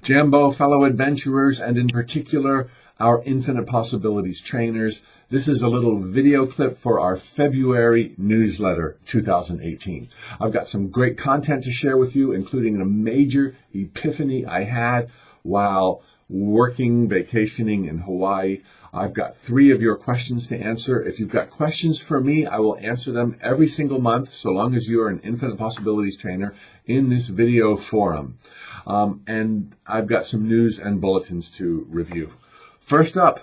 Jambo, fellow adventurers, and in particular, our Infinite Possibilities trainers. This is a little video clip for our February newsletter 2018. I've got some great content to share with you, including a major epiphany I had while vacationing in Hawaii. I've got 3 of your questions to answer. If you've got questions for me, I will answer them every single month, so long as you are an Infinite Possibilities trainer in this video forum. And I've got some news and bulletins to review. First up,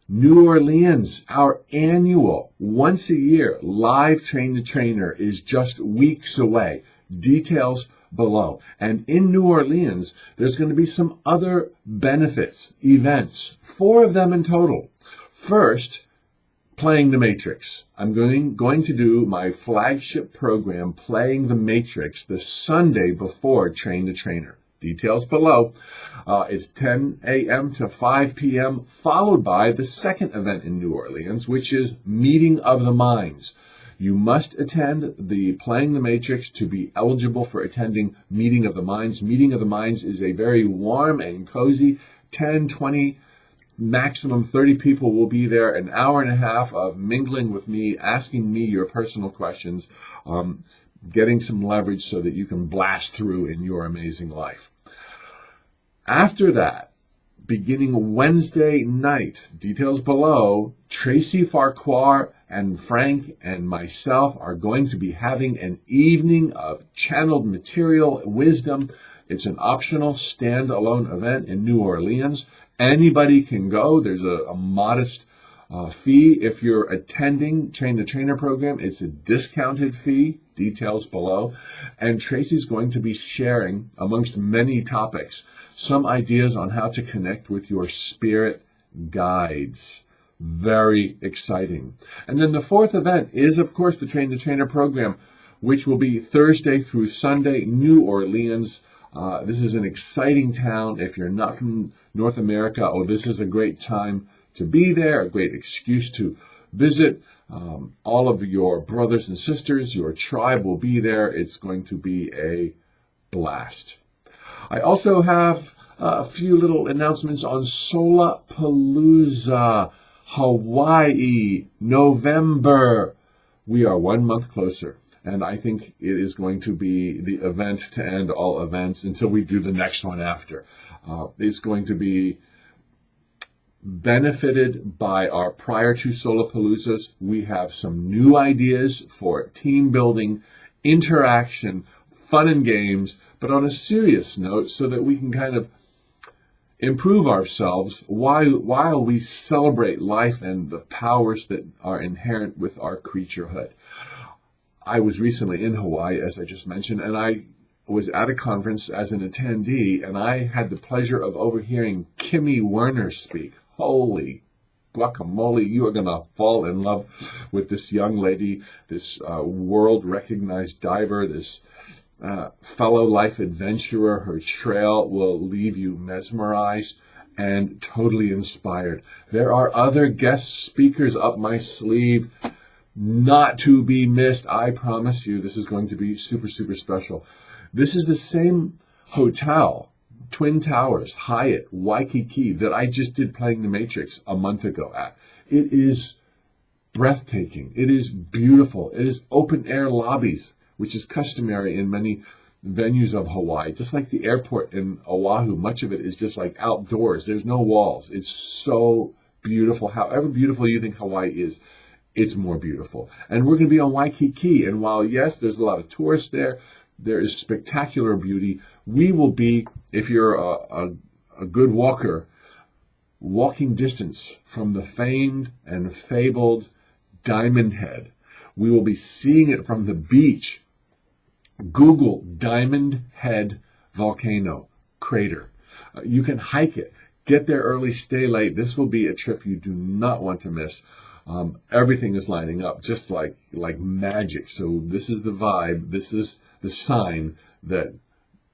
New Orleans, our annual, once a year, live Train the Trainer is just weeks away. Details below. And in New Orleans, there's going to be some other benefits, events, 4 of them in total. First, Playing the Matrix. I'm going to do my flagship program, Playing the Matrix, the Sunday before Train the Trainer. Details below. It's 10 a.m. to 5 p.m., followed by the second event in New Orleans, which is Meeting of the Minds. You must attend the Playing the Matrix to be eligible for attending Meeting of the Minds. Meeting of the Minds is a very warm and cozy 10, 20, maximum 30 people will be there, an hour and a half of mingling with me, asking me your personal questions, getting some leverage so that you can blast through in your amazing life. After that, beginning Wednesday night, details below, Tracy Farquhar and Frank and myself are going to be having an evening of channeled material wisdom. It's an optional standalone event in New Orleans. Anybody can go. There's a modest fee. If you're attending Train the Trainer program, it's a discounted fee. Details below. And Tracy's going to be sharing, amongst many topics, some ideas on how to connect with your spirit guides. Very exciting. And then the 4th event is, of course, the Train the Trainer program, which will be Thursday through Sunday, New Orleans. This is an exciting town. If you're not from North America, this is a great time to be there, a great excuse to visit. All of your brothers and sisters, your tribe will be there. It's going to be a blast. I also have a few little announcements on Solapalooza, Hawaii, November. We are 1 month closer, and I think it is going to be the event to end all events until we do the next one after. It's going to be benefited by our prior 2 Solapaloozas. We have some new ideas for team building, interaction, fun and games, but on a serious note so that we can kind of improve ourselves while we celebrate life and the powers that are inherent with our creaturehood. I was recently in Hawaii, as I just mentioned, and I was at a conference as an attendee, and I had the pleasure of overhearing Kimmy Werner speak. Holy guacamole, you are going to fall in love with this young lady, this world-recognized diver, this fellow life adventurer. Her trail will leave you mesmerized and totally inspired. There are other guest speakers up my sleeve, not to be missed. I promise you, this is going to be super, super special. This is the same hotel, Twin Towers, Hyatt, Waikiki, that I just did Playing the Matrix a month ago at. It is breathtaking. It is beautiful. It is open air lobbies, which is customary in many venues of Hawaii. Just like the airport in Oahu, much of it is just like outdoors. There's no walls. It's so beautiful. However beautiful you think Hawaii is, it's more beautiful. And we're going to be on Waikiki. And while, yes, there's a lot of tourists there, there is spectacular beauty. We will be, if you're a good walker, walking distance from the famed and fabled Diamond Head. We will be seeing it from the beach. Google Diamond Head Volcano Crater. You can hike it. Get there early, stay late. This will be a trip you do not want to miss. Everything is lining up just like magic. So this is the vibe. This is the sign that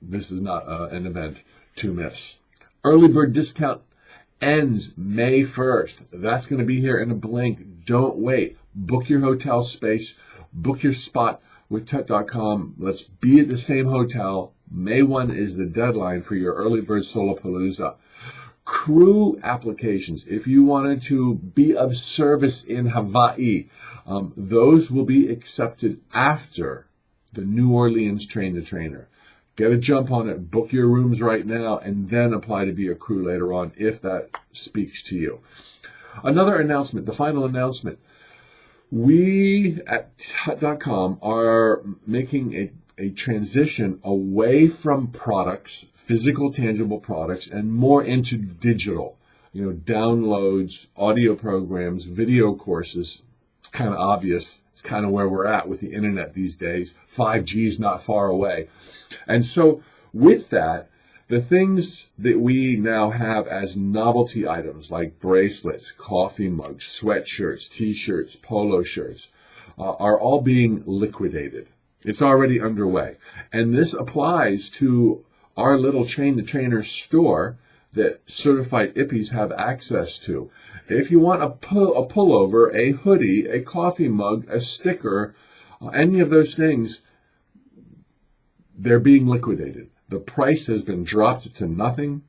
this is not an event to miss. Early bird discount ends May 1st. That's going to be here in a blink. Don't wait. Book your hotel space. Book your spot with Tut.com. Let's be at the same hotel. May 1 is the deadline for your early bird Solopalooza. Crew applications, if you wanted to be of service in Hawaii, those will be accepted after the New Orleans Train the Trainer. Get a jump on it, book your rooms right now, and then apply to be a crew later on if that speaks to you. Another announcement, the final announcement. We at Tut.com are making a transition away from products, physical, tangible products, and more into digital. Downloads, audio programs, video courses. It's kind of obvious. It's kind of where we're at with the internet these days. 5G is not far away. And so with that, the things that we now have as novelty items like bracelets, coffee mugs, sweatshirts, t-shirts, polo shirts are all being liquidated. It's already underway. And this applies to our little Train the Trainer store that certified Ippies have access to. If you want a pullover, a hoodie, a coffee mug, a sticker, any of those things, they're being liquidated. The price has been dropped to nothing,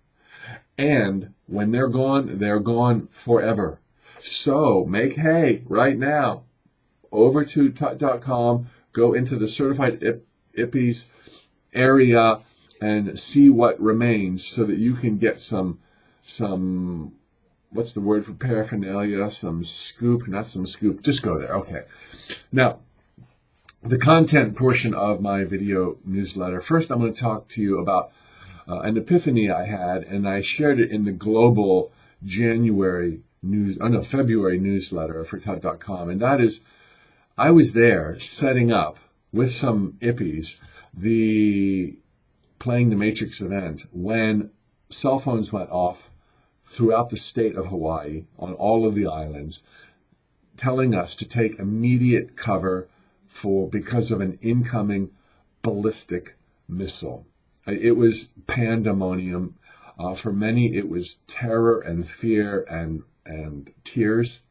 and when they're gone forever. So make hay right now. Over to Tut.com, go into the certified Ippies area and see what remains so that you can get some what's the word for paraphernalia? Some scoop, not some scoop. Just go there. Okay. Now, the content portion of my video newsletter. First, I'm going to talk to you about an epiphany I had, and I shared it in the global February newsletter for Tut.com. And that is, I was there setting up with some Ippies playing the Matrix event when cell phones went off throughout the state of Hawaii on all of the islands, telling us to take immediate cover because of an incoming ballistic missile. It was pandemonium. For many, it was terror and fear and tears.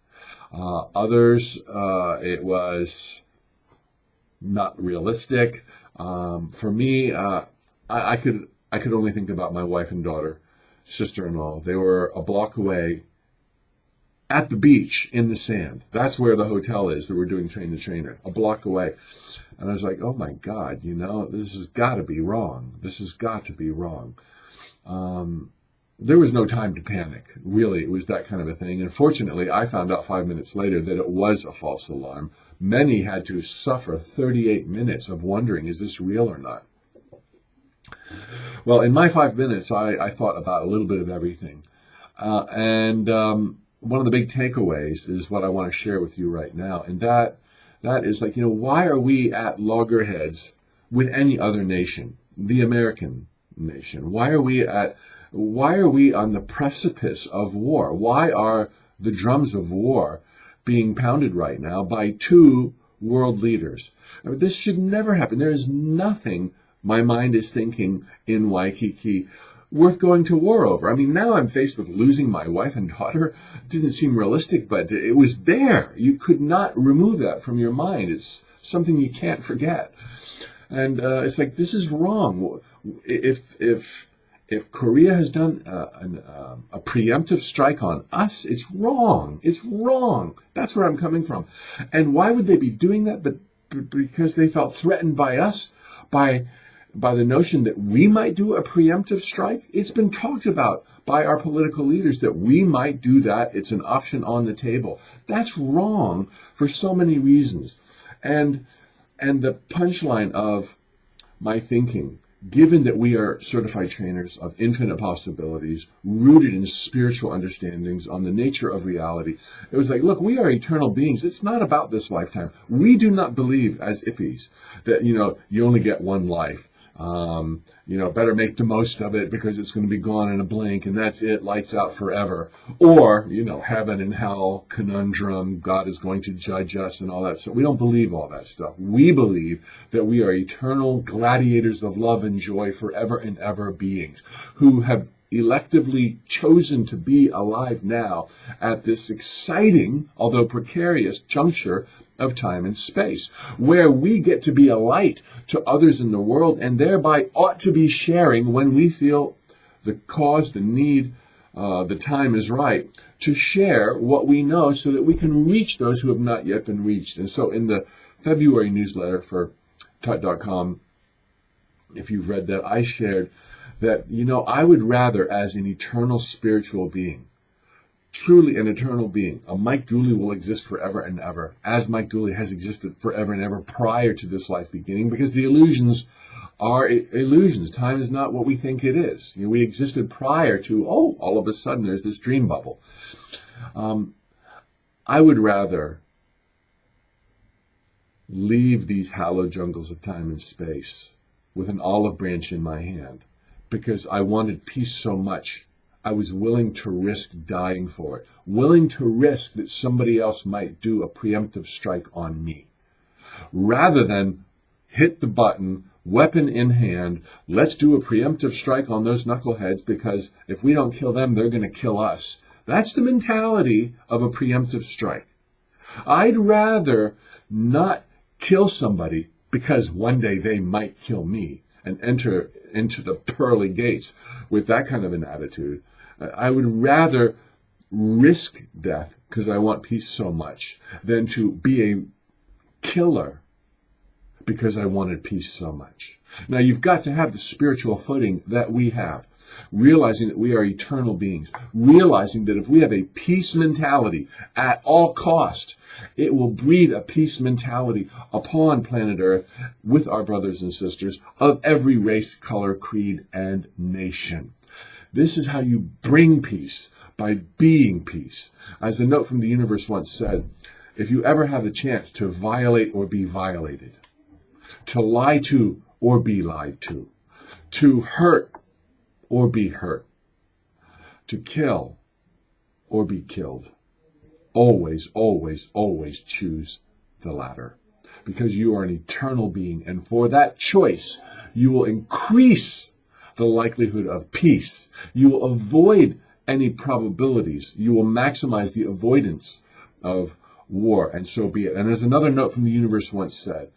Others, it was not realistic. For me, I could only think about my wife and daughter, sister-in-law. They were a block away at the beach in the sand. That's where the hotel is that we're doing Train the Trainer, a block away. And I was like, oh my God, this has got to be wrong. This has got to be wrong. There was no time to panic. Really, it was that kind of a thing. And fortunately, I found out 5 minutes later that it was a false alarm. Many had to suffer 38 minutes of wondering, is this real or not? Well, in my 5 minutes, I thought about a little bit of everything. One of the big takeaways is what I want to share with you right now. And that is like, why are we at loggerheads with any other nation, the American nation? Why are we on the precipice of war? Why are the drums of war being pounded right now by two world leaders? I mean, this should never happen. There is nothing, my mind is thinking, in Waikiki worth going to war over. I mean, now I'm faced with losing my wife and daughter. It didn't seem realistic, but it was there. You could not remove that from your mind. It's something you can't forget. And it's like, this is wrong. If Korea has done a preemptive strike on us, it's wrong. It's wrong. That's where I'm coming from. And why would they be doing that? But because they felt threatened by us, by the notion that we might do a preemptive strike. It's been talked about by our political leaders that we might do that. It's an option on the table. That's wrong for so many reasons. And the punchline of my thinking, given that we are certified trainers of infinite possibilities, rooted in spiritual understandings on the nature of reality, it was like, look, we are eternal beings. It's not about this lifetime. We do not believe as Ippies that, you only get one life. Better make the most of it because it's going to be gone in a blink and that's it, lights out forever. Or, heaven and hell, conundrum, God is going to judge us and all that stuff. We don't believe all that stuff. We believe that we are eternal gladiators of love and joy, forever and ever beings who have electively chosen to be alive now at this exciting, although precarious juncture of time and space, where we get to be a light to others in the world and thereby ought to be sharing when we feel the cause, the need, the time is right to share what we know so that we can reach those who have not yet been reached. And so in the February newsletter for Tut.com, if you've read that, I shared that, I would rather, as an eternal spiritual being, truly an eternal being, a Mike Dooley will exist forever and ever, as Mike Dooley has existed forever and ever prior to this life beginning, because the illusions are illusions. Time is not what we think it is. We existed prior to, all of a sudden there's this dream bubble. I would rather leave these hallowed jungles of time and space with an olive branch in my hand, because I wanted peace so much, I was willing to risk dying for it, willing to risk that somebody else might do a preemptive strike on me, rather than hit the button, weapon in hand, let's do a preemptive strike on those knuckleheads, because if we don't kill them, they're going to kill us. That's the mentality of a preemptive strike. I'd rather not kill somebody because one day they might kill me and enter into the pearly gates with that kind of an attitude. I would rather risk death because I want peace so much than to be a killer because I wanted peace so much. Now, you've got to have the spiritual footing that we have, realizing that we are eternal beings, realizing that if we have a peace mentality at all cost, it will breed a peace mentality upon planet Earth with our brothers and sisters of every race, color, creed, and nation. This is how you bring peace, by being peace. As a note from the universe once said, if you ever have the chance to violate or be violated, to lie to or be lied to hurt or be hurt, to kill or be killed, always, always, always choose the latter, because you are an eternal being, and for that choice, you will increase the likelihood of peace. You will avoid any probabilities. You will maximize the avoidance of war, and so be it. And there's another note from the universe once said,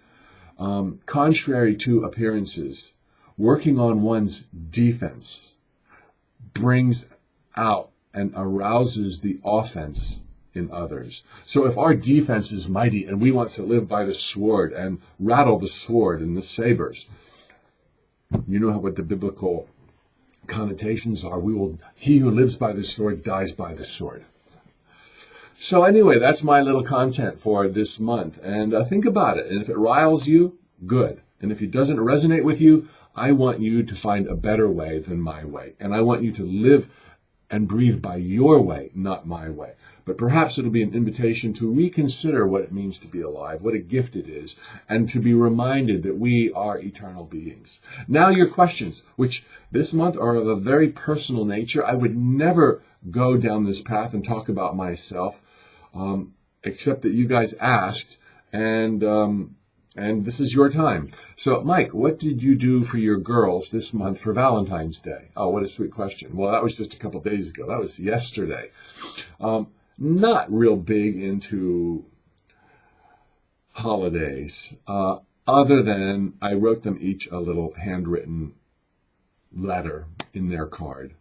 contrary to appearances, working on one's defense brings out and arouses the offense in others. So if our defense is mighty and we want to live by the sword and rattle the sword and the sabers, you know what the biblical connotations are. He who lives by the sword dies by the sword. So anyway, that's my little content for this month. And think about it. And if it riles you, good. And if it doesn't resonate with you, I want you to find a better way than my way. And I want you to live and breathe by your way, not my way. But perhaps it'll be an invitation to reconsider what it means to be alive, what a gift it is, and to be reminded that we are eternal beings. Now your questions, which this month are of a very personal nature. I would never go down this path and talk about myself, except that you guys asked, and this is your time. So, Mike, what did you do for your girls this month for Valentine's Day? Oh, what a sweet question. Well, that was just a couple of days ago. That was yesterday. Not real big into holidays, other than I wrote them each a little handwritten letter in their card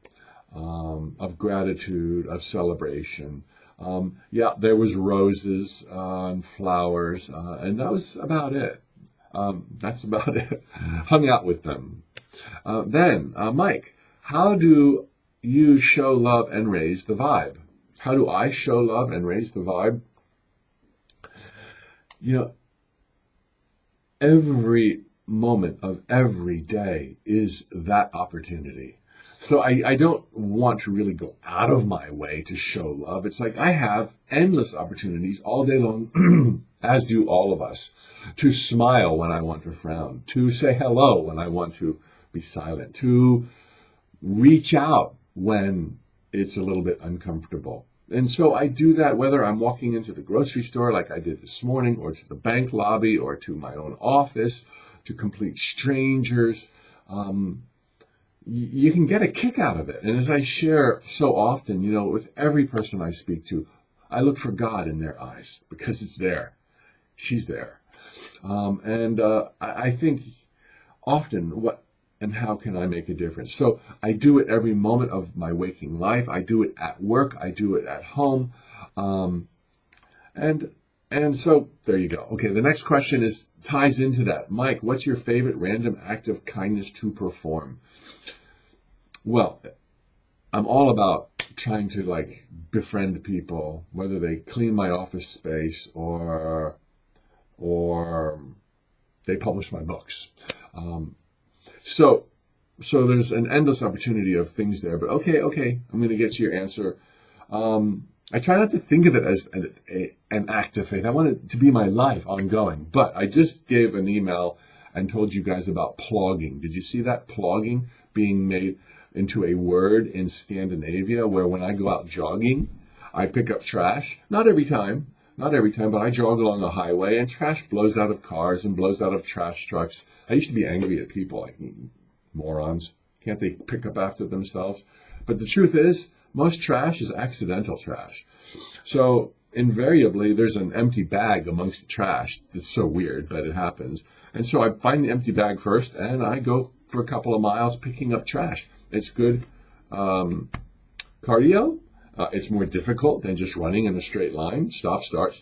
of gratitude, of celebration. There was roses and flowers, and that was about it. That's about it. Hung out with them. Then, Mike, how do you show love and raise the vibe? How do I show love and raise the vibe? Every moment of every day is that opportunity. So I don't want to really go out of my way to show love. It's like I have endless opportunities all day long, as do all of us, to smile when I want to frown, to say hello when I want to be silent, to reach out when it's a little bit uncomfortable. And so I do that whether I'm walking into the grocery store like I did this morning, or to the bank lobby, or to my own office, to complete strangers. You can get a kick out of it. And as I share so often, with every person I speak to, I look for God in their eyes because it's there. she's there. I think often, what and how can I make a difference? So I do it every moment of my waking life. I do it at work. I do it at home. And so there you go. Okay, the next question ties into that. Mike, what's your favorite random act of kindness to perform? Well, I'm all about trying to befriend people, whether they clean my office space or they publish my books. So there's an endless opportunity of things there. But okay, I'm going to get to your answer. I try not to think of it as an act of faith. I want it to be my life ongoing. But I just gave an email and told you guys about plogging. Did you see that? Plogging being made into a word in Scandinavia, where when I go out jogging, I pick up trash. Not every time, but I jog along the highway and trash blows out of cars and blows out of trash trucks. I used to be angry at people like morons. Can't they pick up after themselves? But the truth is, most trash is accidental trash. So invariably, there's an empty bag amongst the trash. It's so weird, but it happens. And so I find the empty bag first, and I go for a couple of miles picking up trash. It's good cardio. It's more difficult than just running in a straight line. Stop, start,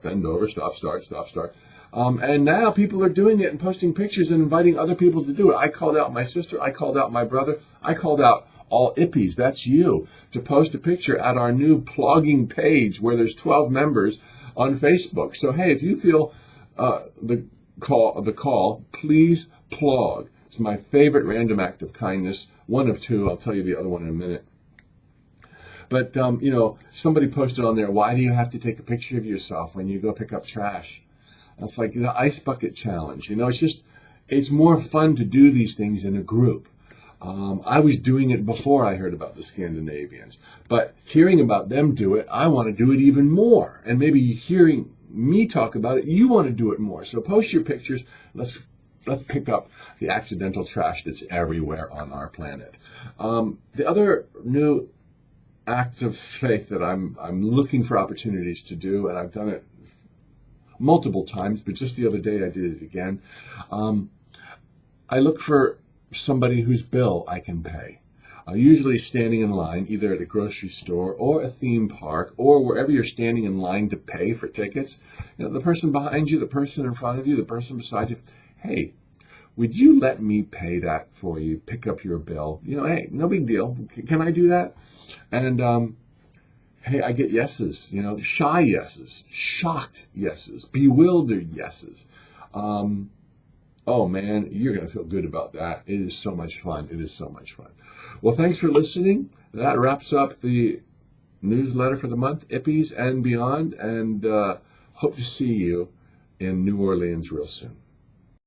bend over, stop, start. And now people are doing it and posting pictures and inviting other people to do it. I called out my sister. I called out my brother. I called out all Ippies, that's you, to post a picture at our new plogging page where there's 12 members on Facebook. So, hey, if you feel the call, please plog. It's my favorite random act of kindness. One of two. I'll tell you the other one in a minute. But, somebody posted on there, why do you have to take a picture of yourself when you go pick up trash? It's like the ice bucket challenge. It's more fun to do these things in a group. I was doing it before I heard about the Scandinavians. But hearing about them do it, I want to do it even more. And maybe hearing me talk about it, you want to do it more. So post your pictures. Let's pick up the accidental trash that's everywhere on our planet. The other new act of faith that I'm looking for opportunities to do, and I've done it multiple times, but just the other day I did it again. I look for somebody whose bill I can pay. Usually standing in line, either at a grocery store or a theme park, or wherever you're standing in line to pay for tickets. The person behind you, the person in front of you, the person beside you, hey, would you let me pay that for you, pick up your bill? Hey, no big deal. Can I do that? And hey, I get yeses, shy yeses, shocked yeses, bewildered yeses. Oh man, you're going to feel good about that. It is so much fun. Well, thanks for listening. That wraps up the newsletter for the month, Ippies and beyond, and hope to see you in New Orleans real soon.